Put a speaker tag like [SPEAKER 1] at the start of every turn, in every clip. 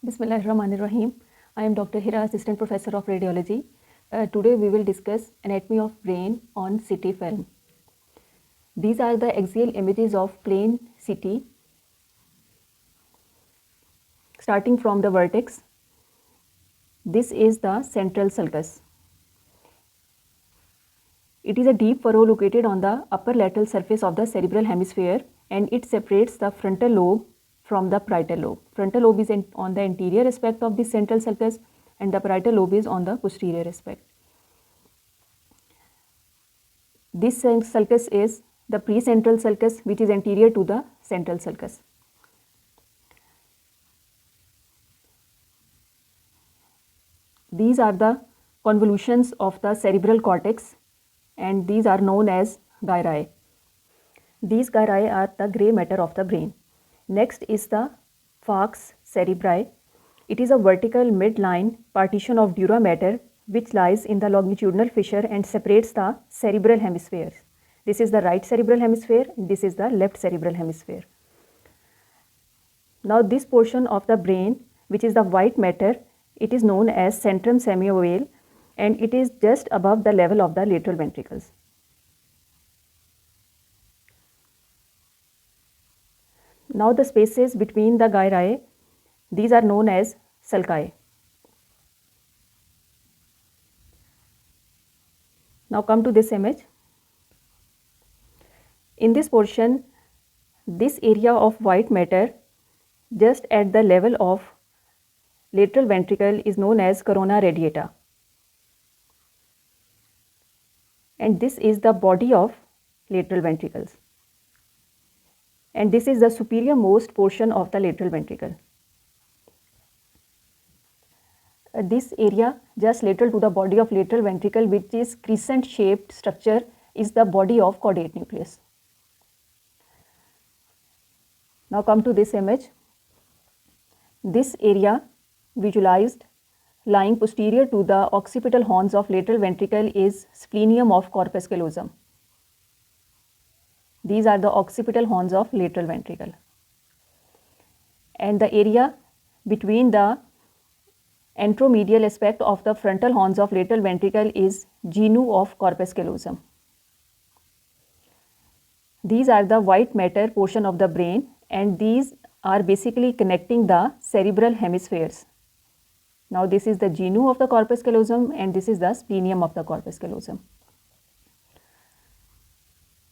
[SPEAKER 1] Bismillahirrahmanirrahim. I am Dr. Hira, Assistant Professor of Radiology. Today we will discuss anatomy of brain on CT film. These are the axial images of plain CT. Starting from the vertex, this is the central sulcus. It is a deep furrow located on the upper lateral surface of the cerebral hemisphere, and it separates the frontal lobe from the parietal lobe. Frontal lobe is on the anterior aspect of the central sulcus, and the parietal lobe is on the posterior aspect. This sulcus is the precentral sulcus, which is anterior to the central sulcus. These are the convolutions of the cerebral cortex, and these are known as gyri. These gyri are the grey matter of the brain. Next is the falx cerebri. It is a vertical midline partition of dura matter which lies in the longitudinal fissure and separates the cerebral hemispheres. This is the right cerebral hemisphere, this is the left cerebral hemisphere. Now this portion of the brain, which is the white matter, it is known as centrum semiovale, and it is just above the level of the lateral ventricles. Now the spaces between the gyri, these are known as sulci. Now come to this image. In this portion, this area of white matter just at the level of lateral ventricle is known as corona radiata. And this is the body of lateral ventricles. And this is the superior most portion of the lateral ventricle. This area just lateral to the body of lateral ventricle, which is crescent shaped structure, is the body of caudate nucleus. Now come to this image. This area visualized lying posterior to the occipital horns of lateral ventricle is splenium of corpus callosum. These are the occipital horns of lateral ventricle. And the area between the anteromedial aspect of the frontal horns of lateral ventricle is genu of corpus callosum. These are the white matter portion of the brain, and these are basically connecting the cerebral hemispheres. Now this is the genu of the corpus callosum, and this is the splenium of the corpus callosum.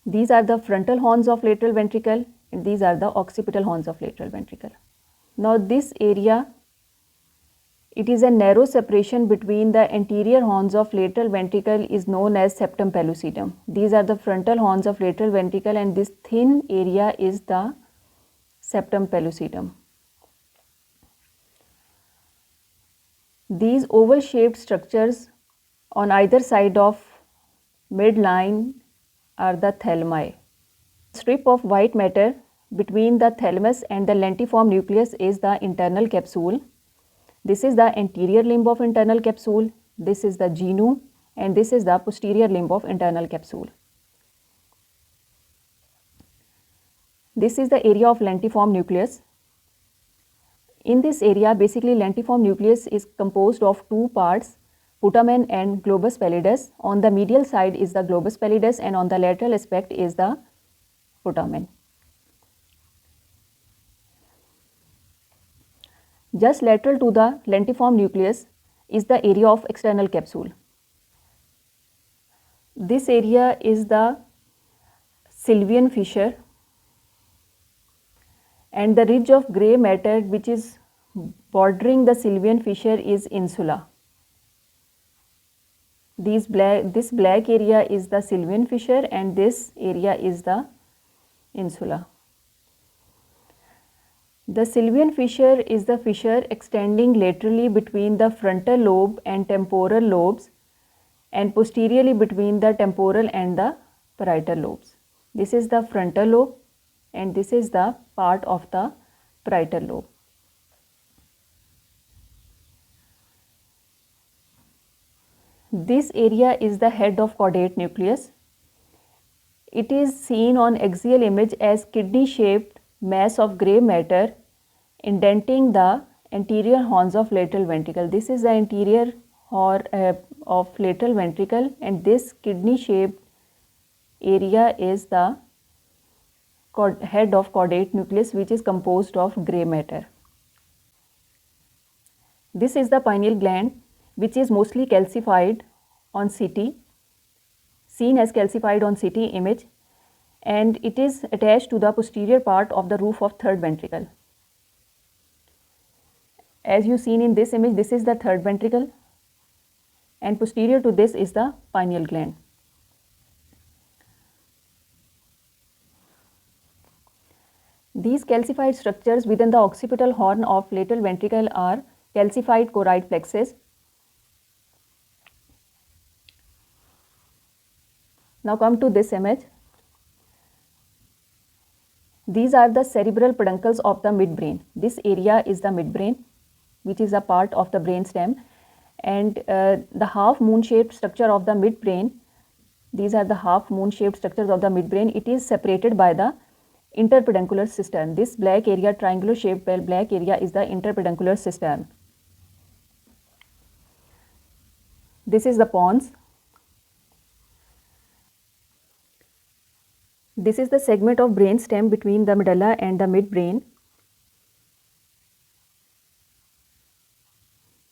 [SPEAKER 1] These are the frontal horns of lateral ventricle, and these are the occipital horns of lateral ventricle. Now this area, it is a narrow separation between the anterior horns of lateral ventricle is known as septum pellucidum. These are the frontal horns of lateral ventricle, and this thin area is the septum pellucidum. These oval shaped structures on either side of midline are the thalami. Strip of white matter between the thalamus and the lentiform nucleus is the internal capsule. This is the anterior limb of internal capsule, this is the genu, and this is the posterior limb of internal capsule. This is the area of lentiform nucleus. In this area, basically lentiform nucleus is composed of two parts, putamen and globus pallidus. On the medial side is the globus pallidus, and on the lateral aspect is the putamen. Just lateral to the lentiform nucleus is the area of external capsule. This area is the sylvian fissure, and the ridge of grey matter which is bordering the sylvian fissure is insula. This black area is the sylvian fissure, and this area is the insula. The sylvian fissure is the fissure extending laterally between the frontal lobe and temporal lobes, and posteriorly between the temporal and the parietal lobes. This is the frontal lobe, and this is the part of the parietal lobe. This area is the head of caudate nucleus. It is seen on axial image as kidney shaped mass of grey matter indenting the anterior horns of lateral ventricle. This is the anterior horn of lateral ventricle, and this kidney shaped area is the head of caudate nucleus, which is composed of grey matter. This is the pineal gland, which is mostly calcified on CT, seen as calcified on CT image, and it is attached to the posterior part of the roof of third ventricle. As you seen in this image, this is the third ventricle, and posterior to this is the pineal gland. These calcified structures within the occipital horn of lateral ventricle are calcified choroid plexus. Now come to this image. These are the cerebral peduncles of the midbrain. This area is the midbrain, which is a part of the brainstem, and the half moon shaped structure of the midbrain, these are the half moon shaped structures of the midbrain. It is separated by the interpeduncular cistern. This black area, triangular shaped black area, is the interpeduncular cistern. This is the pons. This is the segment of brainstem between the medulla and the midbrain.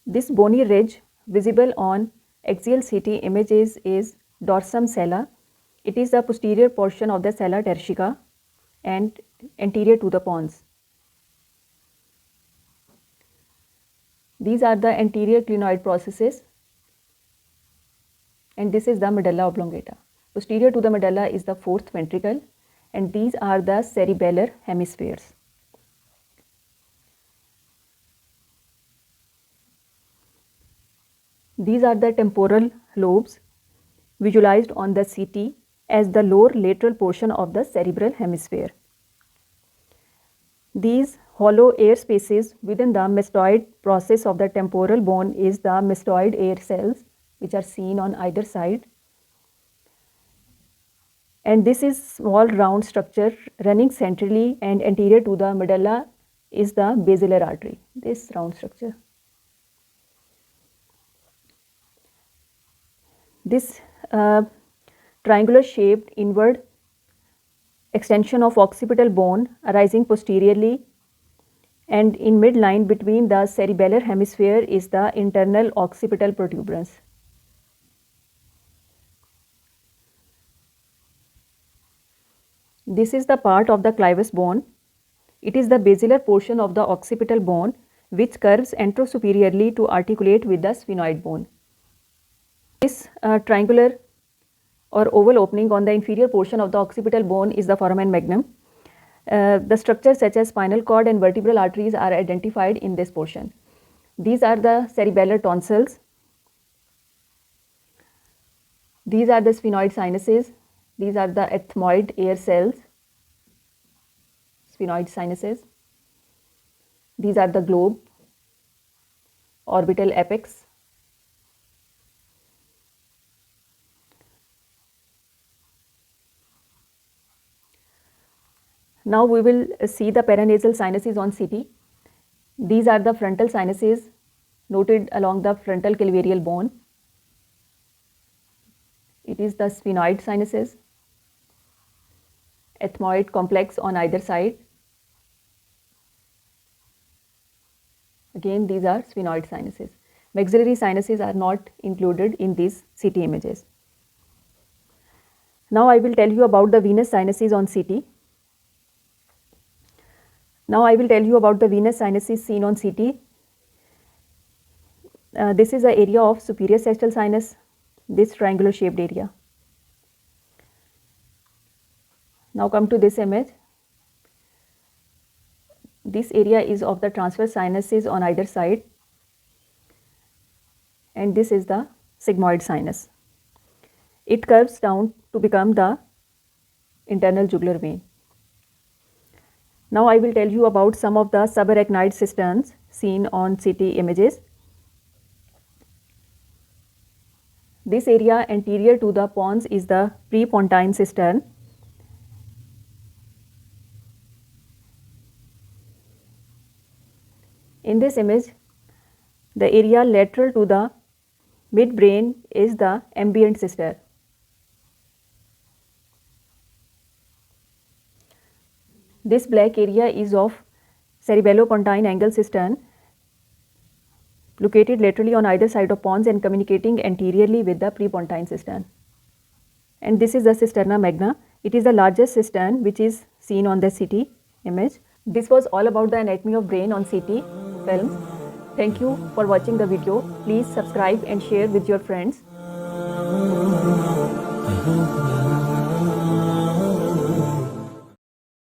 [SPEAKER 1] This bony ridge visible on axial CT images is dorsum sella. It is the posterior portion of the sella tertica and anterior to the pons. These are the anterior clinoid processes, and this is the medulla oblongata. Posterior to the medulla is the fourth ventricle, and these are the cerebellar hemispheres. These are the temporal lobes visualized on the CT as the lower lateral portion of the cerebral hemisphere. These hollow air spaces within the mastoid process of the temporal bone is the mastoid air cells, which are seen on either side. And this is small round structure running centrally and anterior to the medulla is the basilar artery, this round structure. This triangular shaped inward extension of occipital bone arising posteriorly and in midline between the cerebellar hemisphere is the internal occipital protuberance. This is the part of the clivus bone. It is the basilar portion of the occipital bone which curves anterosuperiorly to articulate with the sphenoid bone. This triangular or oval opening on the inferior portion of the occipital bone is the foramen magnum. The structures such as spinal cord and vertebral arteries are identified in this portion. These are the cerebellar tonsils. These are the sphenoid sinuses. These are the ethmoid air cells, sphenoid sinuses. These are the globe, orbital apex. Now we will see the paranasal sinuses on CT. These are the frontal sinuses noted along the frontal calvarial bone. It is the sphenoid sinuses, ethmoid complex on either side. Again, these are sphenoid sinuses. Maxillary sinuses are not included in these CT images. Now I will tell you about the venous sinuses on CT. Now I will tell you about the venous sinuses seen on CT. This is the area of superior sagittal sinus, this triangular shaped area. Now come to this image. This area is of the transverse sinuses on either side, and this is the sigmoid sinus. It curves down to become the internal jugular vein. Now I will tell you about some of the subarachnoid cisterns seen on CT images. This area anterior to the pons is the prepontine cistern. In this image, the area lateral to the midbrain is the ambient cister. This black area is of cerebellopontine angle cistern located laterally on either side of pons and communicating anteriorly with the prepontine cistern. And this is the cisterna magna. It is the largest cistern which is seen on the CT image. This was all about the anatomy of brain on CT films. Thank you for watching the video. Please subscribe and share with your friends.